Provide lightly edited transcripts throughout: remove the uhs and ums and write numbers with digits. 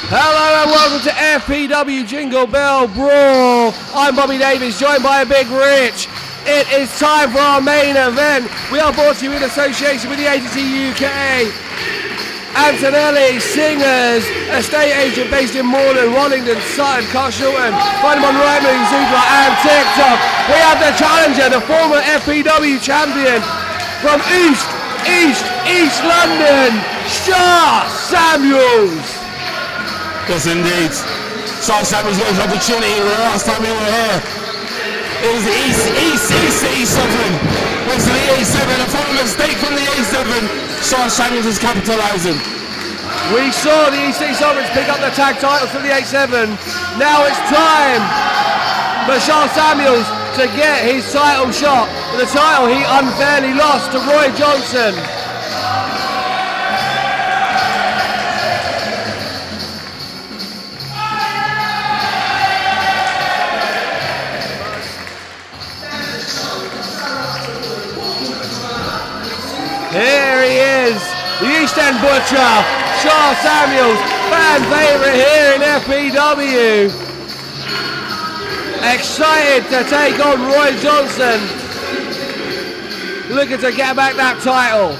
Hello and welcome to FPW Jingle Bell Brawl. I'm Bobby Davies, joined by a Big Rich. It is time for our main event. We are brought to you in association with the agency UK. Antonelli Singers, estate agent based in Moreland, Wallington, Sutton, Carshalton. Find them on Rightmove, Zoopla and TikTok. We have the challenger, the former FPW champion from East London, Shah Samuels. Yes, indeed. Shah Samuels got his opportunity the last time we were here. It was the E7. Went to the A7, a following mistake from the A7. Shah Samuels is capitalising. We saw the E6 Sovereigns pick up the tag titles from the A7. Now it's time for Shah Samuels to get his title shot. The title he unfairly lost to Roy Johnson. Here he is, the East End Butcher, Shah Samuels, fan favourite here in FPW. Excited to take on Roy Johnson. Looking to get back that title.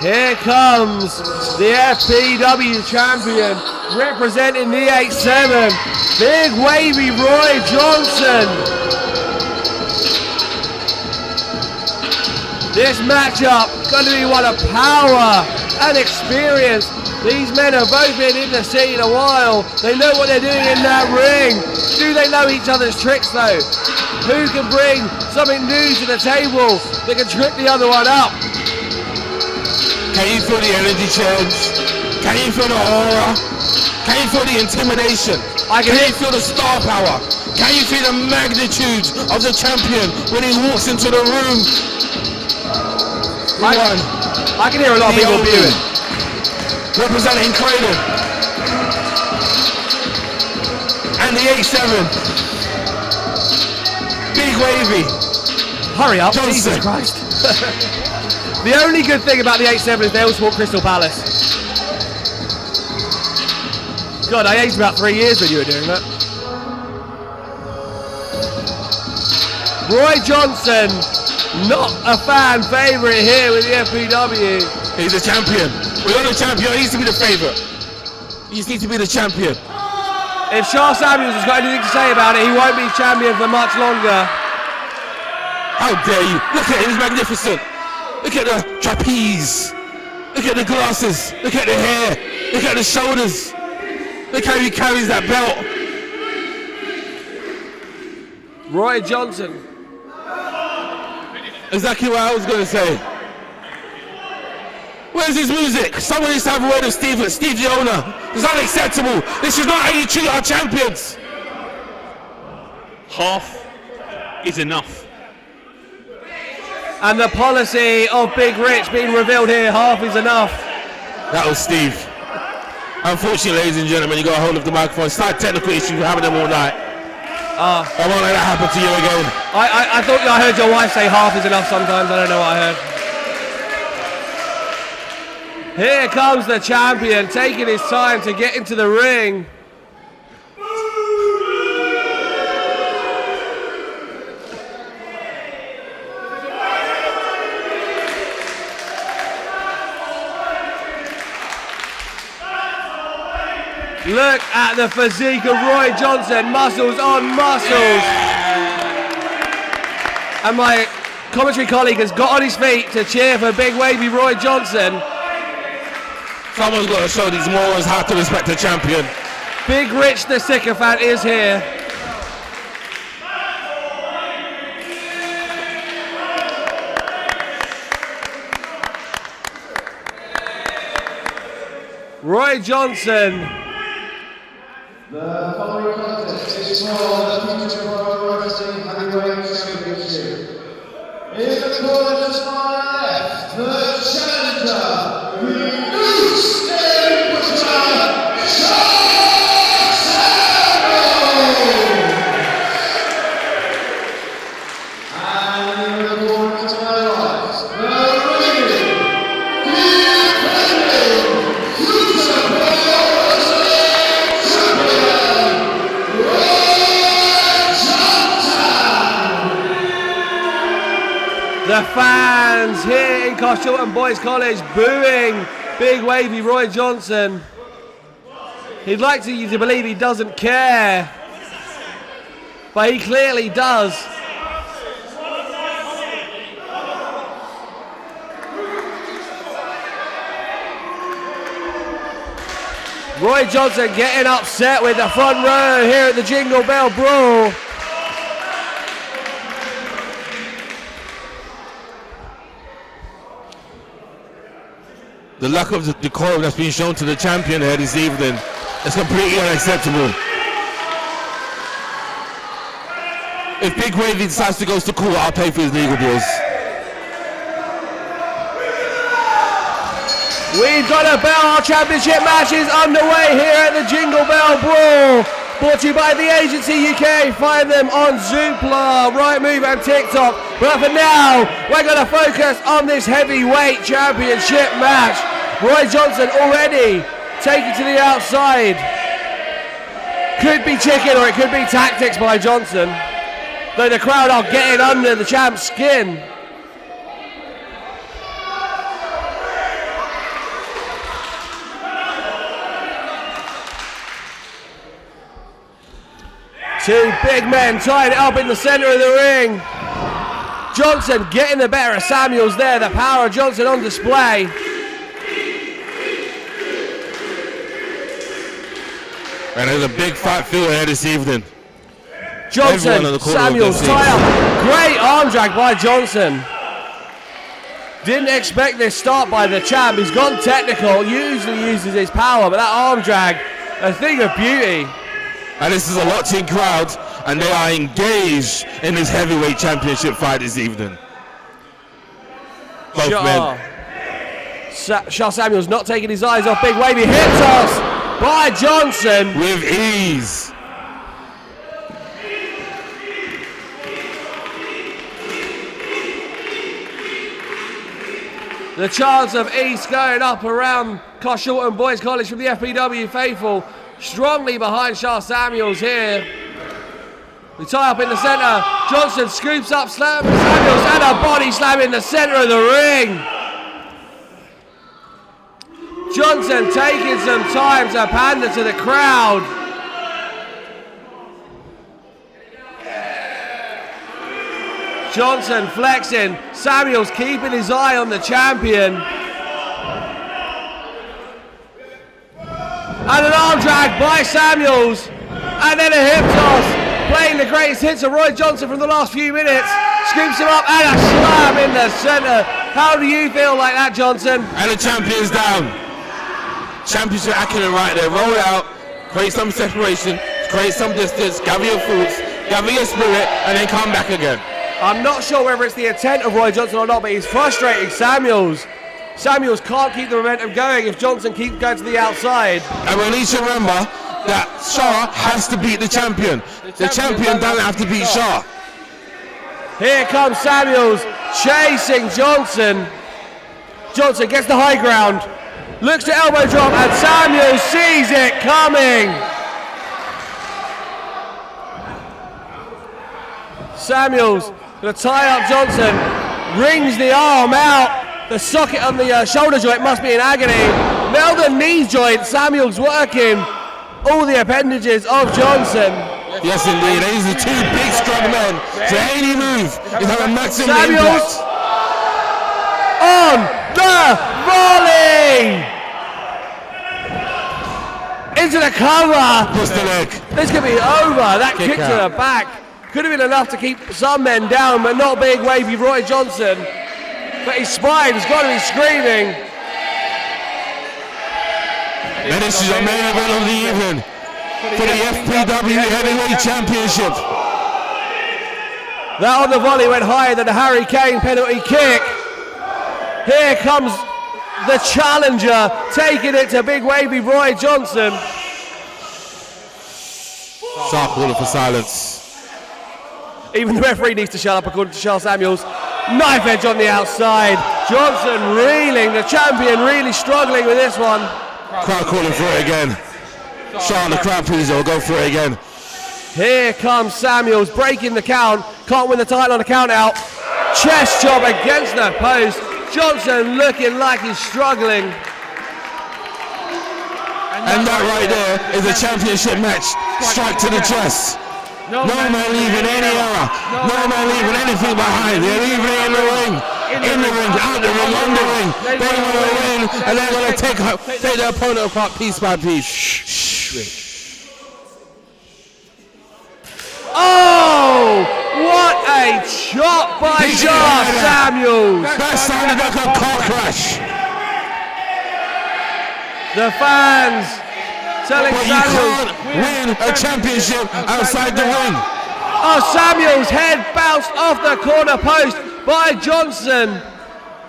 Here comes the FPW champion, representing the 8-7, Big Wavy Roy Johnson. This matchup going to be one of power and experience. These men have both been in the scene a while. They know what they're doing in that ring. Do they know each other's tricks though? Who can bring something new to the table that can trip the other one up? Can you feel the energy change? Can you feel the aura? Can you feel the intimidation? Can you feel the star power? Can you feel the magnitude of the champion when he walks into the room? I can hear a lot of people viewing. Representing Cradle. And the 8-7. Big Wavy. Hurry up, Johnson. Jesus Christ. The only good thing about the 8-7 is they all support Crystal Palace. God, I aged about 3 years when you were doing that. Roy Johnson, not a fan favourite here with the FPW. He's a champion. We got a champion, he needs to be the favourite. He just needs to be the champion. If Shah Samuels has got anything to say about it, he won't be champion for much longer. How dare you? Look at him, he's magnificent. Look at the trapeze. Look at the glasses. Look at the hair. Look at the shoulders. Look how he carries that belt. Roy Johnson. Exactly what I was going to say. Where's his music? Someone needs to have a word of Steve the owner. It's unacceptable. This is not how you treat our champions. Half is enough. And the policy of Big Rich being revealed here, half is enough. That was Steve. Unfortunately, ladies and gentlemen, you got a hold of the microphone. Slight technical issues, we're having them all night. I won't let that happen to you again. I thought I heard your wife say half is enough sometimes. I don't know what I heard. Here comes the champion, taking his time to get into the ring. Look at the physique of Roy Johnson, muscles on muscles. And my commentary colleague has got on his feet to cheer for Big Wavy Roy Johnson. Someone's got to show these morons how to respect a champion. Big Rich the sycophant is here. Roy Johnson. The following contest is for the Future Pro Wrestling Heavyweight Championship. In the corner just far left, the challenger, the East The fans here in Carshalton Boys College booing Big Wavy Roy Johnson. He'd like you to believe he doesn't care, but he clearly does. Roy Johnson getting upset with the front row here at the Jingle Bell Brawl. The lack of decorum that's been shown to the champion here this evening is completely unacceptable. If Big Wavy decides to go to court, I'll pay for his legal bills. We've got a Bell Championship matches underway here at the Jingle Bell Brawl. Brought to you by the Agency UK. Find them on Zoopla, Rightmove and TikTok. But for now, we're going to focus on this heavyweight championship match. Roy Johnson already taken to the outside. Could be chicken or it could be tactics by Johnson. Though the crowd are getting under the champ's skin. Two big men tying it up in the center of the ring. Johnson getting the better of Samuels there. The power of Johnson on display. And there's a big fight field here this evening. Johnson, Samuels tie up. Great arm drag by Johnson. Didn't expect this start by the champ. He's gone technical, usually uses his power, but that arm drag, a thing of beauty. And this is a locked-in crowd, and they are engaged in this heavyweight championship fight this evening. Both men. Shah Samuels not taking his eyes off Big Wavy. Hip toss by Johnson. With ease. The chants of East going up around Carshalton Boys College from the FPW faithful. Strongly behind Shah Samuels here. We tie up in the center. Johnson scoops up Samuels and a body slam in the center of the ring. Johnson taking some time to pander to the crowd. Johnson flexing. Samuels keeping his eye on the champion. And an arm drag by Samuels. And then a hip toss. Playing the greatest hits of Roy Johnson from the last few minutes. Scoops him up and a slam in the center. How do you feel like that, Johnson? And the champion's down. Championship acumen right there. Roll it out. Create some separation. Create some distance. Gather your thoughts. Gather your spirit. And then come back again. I'm not sure whether it's the intent of Roy Johnson or not, but he's frustrating Samuels. Samuels can't keep the momentum going if Johnson keeps going to the outside. And we need to remember that Shah has to beat the champion. The champion doesn't have to beat Shah. Here comes Samuels chasing Johnson. Johnson gets the high ground. Looks to elbow drop and Samuels sees it coming. Samuels going to tie up Johnson. Rings the arm out. The socket on the shoulder joint must be in agony. Now the knee joint. Samuels working all the appendages of Johnson. Yes, indeed. These are two big, strong men. So any move is having a maximum Samuels impact. On the volley. Into the cover. Push the leg. This could be over. That kick to out. the back could have been enough to keep some men down, but not Big Wavy Roy Johnson. But his spine's got to be screaming. And this is the main event of the evening for the FPW Heavyweight Championship. That on the volley went higher than the Harry Kane penalty kick. Here comes the challenger, taking it to Big Wavy Roy Johnson. Sharp calling for silence. Even the referee needs to shut up, according to Charles Samuels. Knife edge on the outside. Johnson reeling, the champion really struggling with this one. Crowd calling for it again. Shot on the crowd, please, or go for it again. Here comes Samuels breaking the count. Can't win the title on the count out. chest job against the post. Johnson looking like he's struggling. And that right there is a championship match. Strike to the chest. No man leaving any error. No man leaving anything behind. They're leaving it in the ring. In the ring, out the ring, on the ring. They want to win, and they're going to take their opponent apart piece by piece. Oh, what a chop by Jar Samuels. That sounded like a car crash. The fans telling But you Samuels. can't win a championship outside the ring. Oh, Samuels' head bounced off the corner post by Johnson.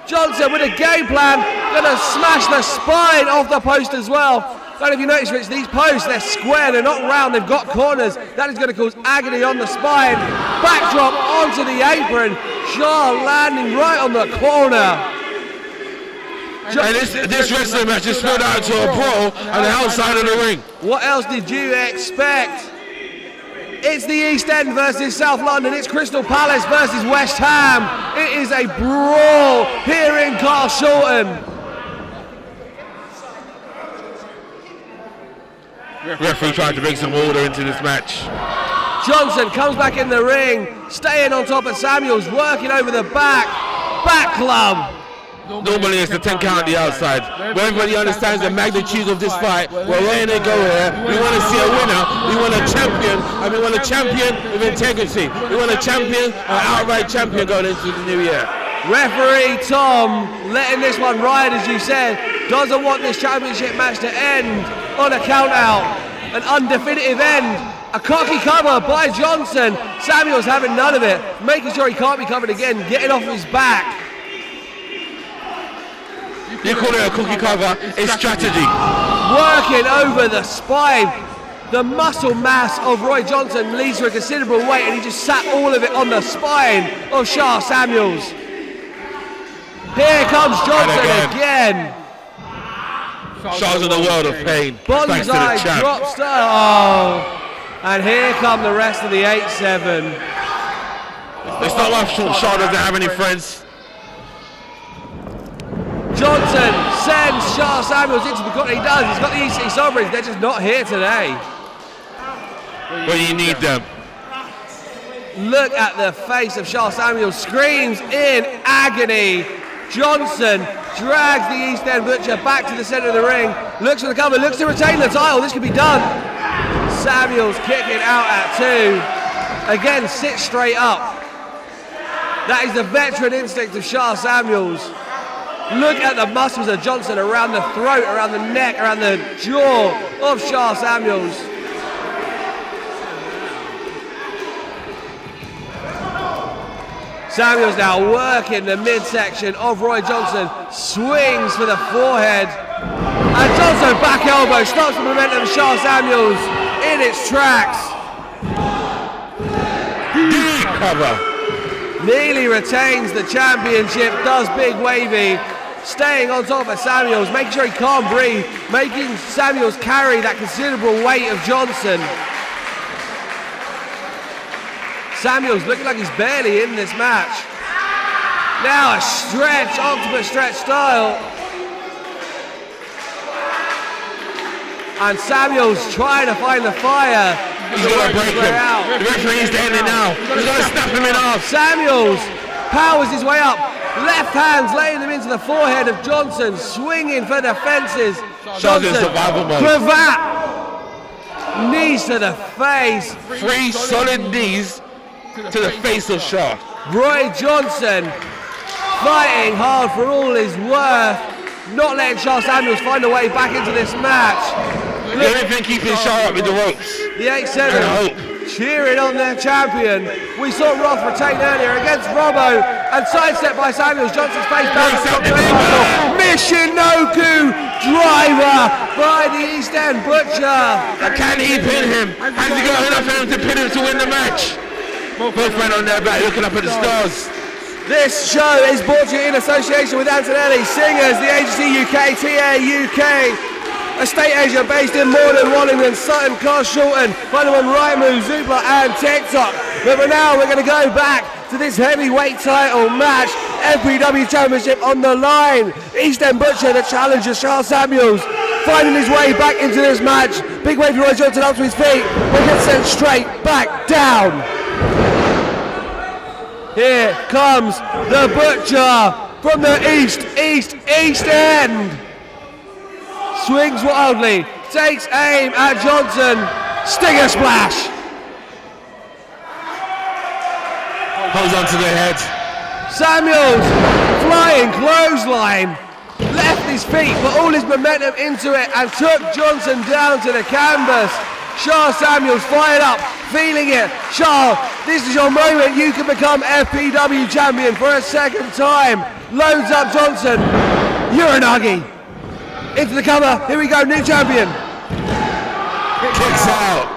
Johnson with a game plan, gonna smash the spine off the post as well. Don't know if you notice, Rich, these posts, they're square, they're not round, they've got corners. That is going to cause agony on the spine. Backdrop onto the apron. Shaw landing right on the corner. And this wrestling match is spilled out to a brawl on the outside of the ring. What else did you expect? It's the East End versus South London. It's Crystal Palace versus West Ham. It is a brawl here in Carshalton. Referee tried to bring some order into this match. Johnson comes back in the ring, staying on top of Samuels, working over the back club. Normally it's the 10 count on the outside. But everybody understands the magnitude of this fight. We're letting it go here. We want to see a winner. We want a champion. And we want a champion with integrity. We want a champion, an outright champion going into the new year. Referee Tom letting this one ride, as you said, doesn't want this championship match to end on a count out. An undefinitive end. A cocky cover by Johnson. Samuels having none of it, making sure he can't be covered again, getting off his back. You call it a cookie cover, it's strategy. Working over the spine. The muscle mass of Roy Johnson leads to a considerable weight, and he just sat all of it on the spine of Shah Samuels. Here comes Johnson again. Shah's in a world of pain. Bonsai drop style. Oh. And here come the rest of the 8-7. It's not like Shah doesn't have any friends. Johnson sends Shah Samuels into the corner. He does. He's got the EC Sovereigns. They're just not here today. When you need them. Look at the face of Shah Samuels. Screams in agony. Johnson drags the East End Butcher back to the centre of the ring. Looks for the cover. Looks to retain the title. This could be done. Samuels kicking out at 2. Again, sit straight up. That is the veteran instinct of Shah Samuels. Look at the muscles of Johnson around the throat, around the neck, around the jaw of Shah Samuels. Samuels now working the midsection of Roy Johnson, swings for the forehead. And Johnson back elbow, stops the momentum of Shah Samuels in its tracks. Deep cover. Nearly retains the championship, does Big Wavy. Staying on top of Samuels, making sure he can't breathe, making Samuels carry that considerable weight of Johnson. Samuels looking like he's barely in this match. Now a stretch, octopus stretch style. And Samuels trying to find the fire. He's going to break him. The referee's ending now. He's going to snap him in half. Samuels powers his way up. Left hands laying them into the forehead of Johnson, swinging for the fences. Johnson, survival mode. Cravat. Knees to the face. 3 solid knees to the face of Shah. Roy Johnson fighting hard for all his worth, not letting Shah Samuels find a way back into this match. The only thing keeping Shah up with the ropes. The 8-7 cheering on their champion. We saw Roth retain earlier against Robbo and sidestep by Samuels. Johnson's face down. Michinoku driver by the East End Butcher. Can he pin him? Has he got enough of him to pin him to win the match? Both men on their back looking up at the stars. This show is brought to you in association with Antonelli, Singers, the agency UK, TA UK, estate agent based in Morden, Wallington, Sutton, Carshalton. Find them on Rightmove, Zoopla and TikTok. But for now, we're going to go back to this heavyweight title match. FPW Championship on the line. East End Butcher, the challenger, Charles Samuels, finding his way back into this match. Big Wavy Roy Johnson up to his feet, but gets sent straight back down. Here comes the Butcher from the East End. Swings wildly, takes aim at Johnson. Stinger splash. Holds on to the head. Samuels, flying clothesline, left his feet, put all his momentum into it and took Johnson down to the canvas. Charles Samuels fired up, feeling it. Charles, this is your moment. You can become FPW champion for a second time. Loads up Johnson. You're an Uggy. Into the cover. Here we go, new champion. Kicks out.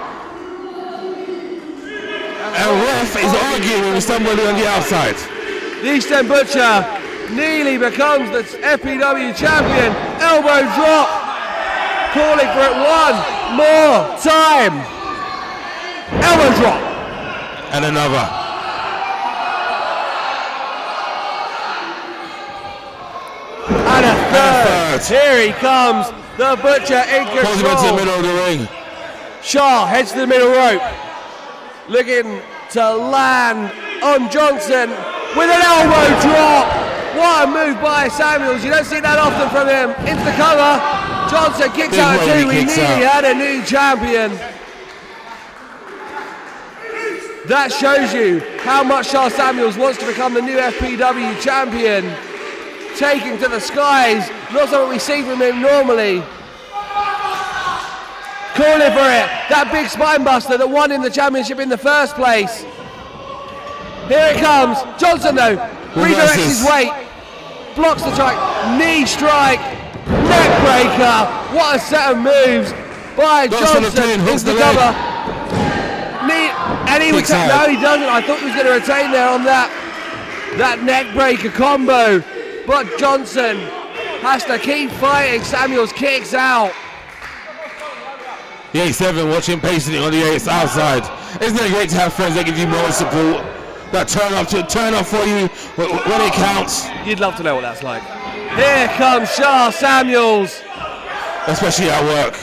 And ref is arguing with somebody on the outside. The East End Butcher nearly becomes the FPW champion. Elbow drop. Calling for it one more time. Elbow drop. And another. And a third. Here he comes. The Butcher in Pulls him into the control. middle of the ring. Shaw heads to the middle rope. Looking to land on Johnson with an elbow drop. What a move by Samuels. You don't see that often from him. Into the cover. Johnson kicks Big out at Wavy two. We kicks nearly out. had a new champion. That shows you how much Charles Samuels wants to become the new FPW champion. Taking to the skies. Not something we see from him normally. Calling for it. That big spine buster that won him the championship in the first place. Here it comes. Johnson though, redirects his weight. Blocks the strike. Knee strike. Neck breaker. What a set of moves by Johnson. Into the cover. Knee, and he would take, no he doesn't. I thought he was going to retain there on that neck breaker combo. But Johnson has to keep fighting. Samuels kicks out. The 8-7 watching patiently on the outside. Isn't it great to have friends that give you moral support, that turn up for you when it counts? You'd love to know what that's like. Here comes Charles Samuels. Especially at work.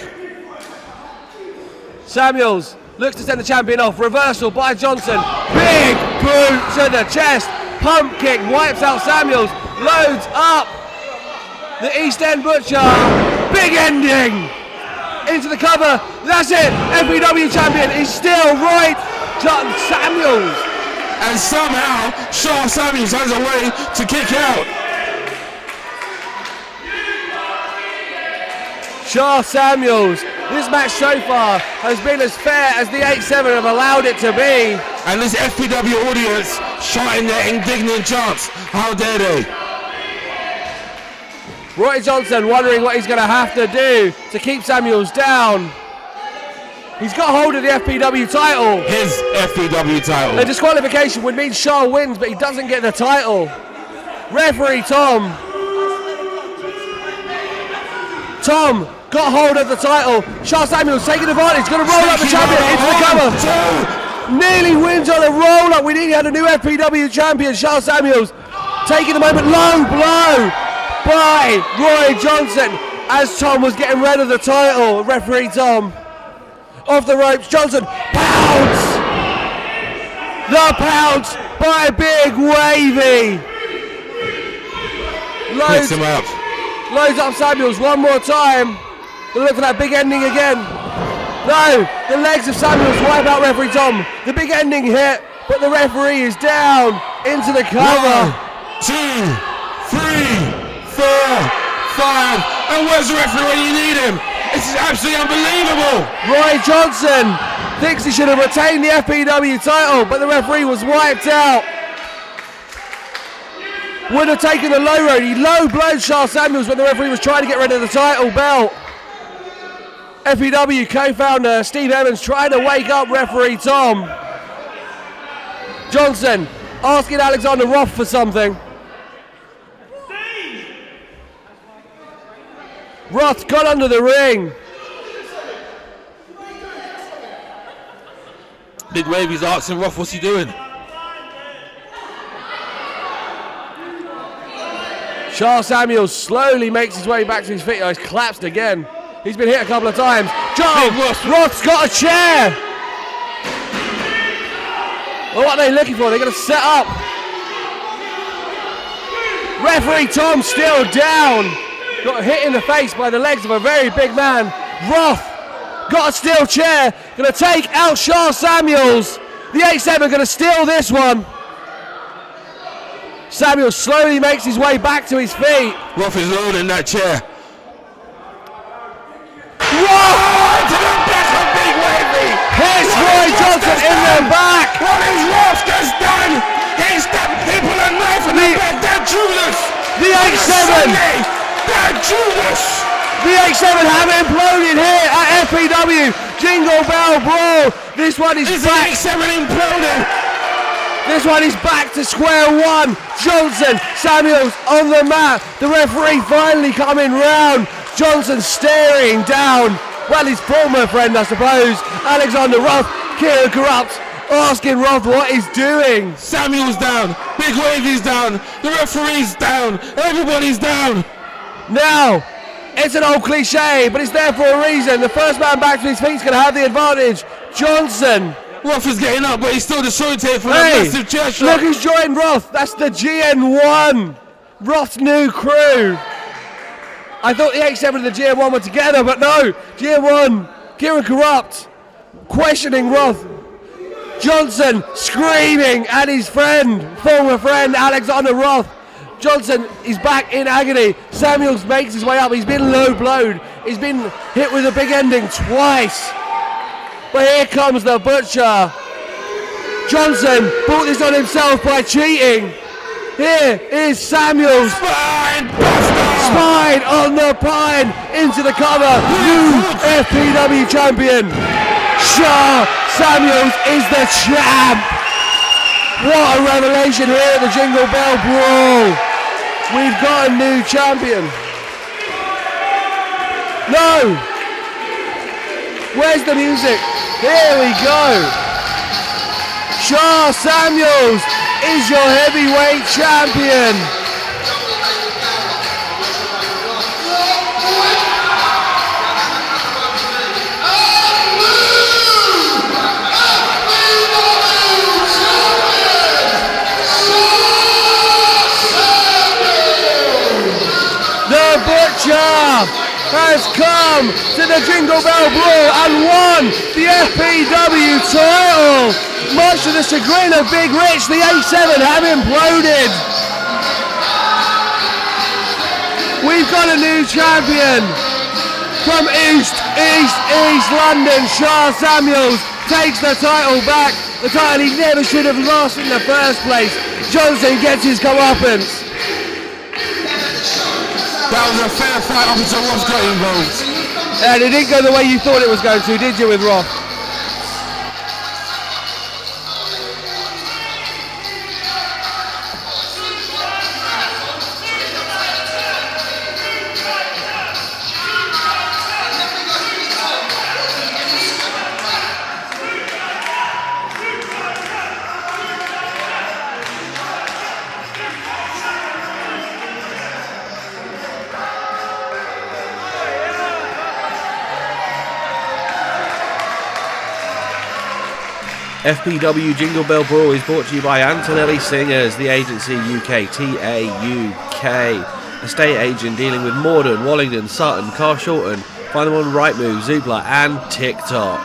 Samuels looks to send the champion off. Reversal by Johnson. Big boot to the chest. Pump kick wipes out Samuels. Loads up the East End Butcher. Big ending. Into the cover. That's it. FPW champion is still right. John Samuels. And somehow, Charles Samuels has a way to kick out. Charles Samuels. This match so far has been as fair as the 8-7 have allowed it to be. And this FPW audience shouting their indignant chants. How dare they? Roy Johnson wondering what he's going to have to do to keep Samuels down. He's got hold of the FPW title. His FPW title. A disqualification would mean Shaw wins, but he doesn't get the title. Referee Tom got hold of the title. Charles Samuels taking advantage, going to roll up the champion into the cover. Nearly wins on a roll up. We nearly had a new FPW champion. Charles Samuels taking the moment. Low blow by Roy Johnson as Tom was getting rid of the title. Referee Tom off the ropes. Johnson pounce. The pounce by Big Wavy. Picks him up. Loads up Samuels one more time. Gonna look for that big ending again. No, the legs of Samuels wipe out referee Tom. The big ending hit, but the referee is down into the cover. 1, 2, 3, 4, 5. And where's the referee when you need him? This is absolutely unbelievable. Roy Johnson thinks he should have retained the FPW title, but the referee was wiped out. Would have taken the low road. He low blowed Charles Samuels when the referee was trying to get rid of the title belt. FPW co-founder Steve Evans trying to wake up referee Tom. Johnson asking Alexander Roth for something. Roth got under the ring. Big Wavy's asking Roth, what's he doing? Charles Samuels slowly makes his way back to his feet. Oh, he's collapsed again. He's been hit a couple of times. Roth's got a chair. Well, what are they looking for? They're going to set up. Referee Tom still down. Got hit in the face by the legs of a very big man. Roth got a steel chair. Going to take out Charles Samuels. The 8-7 going to steal this one. Samuels slowly makes his way back to his feet. Roth is loading that chair. Roth To the back of Big Wavy. hits Roy Johnson in the back. What is Roth just done? He stabbed people a knife in the back. They're Judas. The 8-7. They're Judas. The 8-7 have imploded here at FPW Jingle Bell Brawl. This one is Is back. the 8-7 imploding? This one is back to square one. Johnson, Samuels on the mat. The referee finally coming round. Johnson staring down. Well, his former friend, I suppose. Alexander Roth, Kieran Corrupt, asking Roth what he's doing. Samuel's down. Big Wavy's down. The referee's down. Everybody's down. Now, it's an old cliche, but it's there for a reason. The first man back to his feet is going to have the advantage. Johnson. Roth is getting up, but he's still disorientated from that massive chair shot. Look who's joined Roth. That's the GN1. Roth's new crew. I thought the 8-7 and the GN1 were together, but no. GN1, Kieran Corrupt, questioning Roth. Johnson screaming at his friend, former friend Alexander Roth. Johnson is back in agony. Samuels makes his way up. He's been low blowed. He's been hit with a big ending twice. But here comes the Butcher. Johnson brought this on himself by cheating. Here is Samuels. Spine on the pine into the cover. New FPW champion. Samuels is the champ. What a revelation here at the Jingle Bell Brawl. We've got a new champion. No. Where's the music? Here we go. Samuels is your heavyweight champion. The Butcher has come to the Jingle Bell Brawl and won the FPW title. Much to the chagrin of Big Rich, the 8-7 have imploded. We've got a new champion from East London. Charles Samuels takes the title back. The title he never should have lost in the first place. Johnson gets his comeuppance. That was a fair fight up until Roth got involved. And it didn't go the way you thought it was going to, did you, with Roth? FPW Jingle Bell Brawl is brought to you by Antonelli Singers, the agency UK, TAUK, estate agent dealing with Morden, Wallington, Sutton, Carshalton. Find them on Rightmove, Zoopla and TikTok.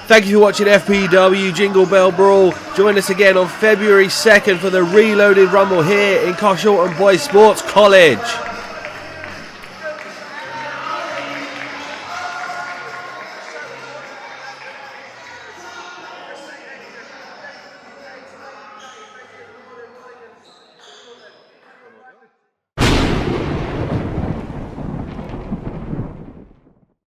Thank you for watching FPW Jingle Bell Brawl. Join us again on February 2nd for the Reloaded Rumble here in Carshalton Boys Sports College.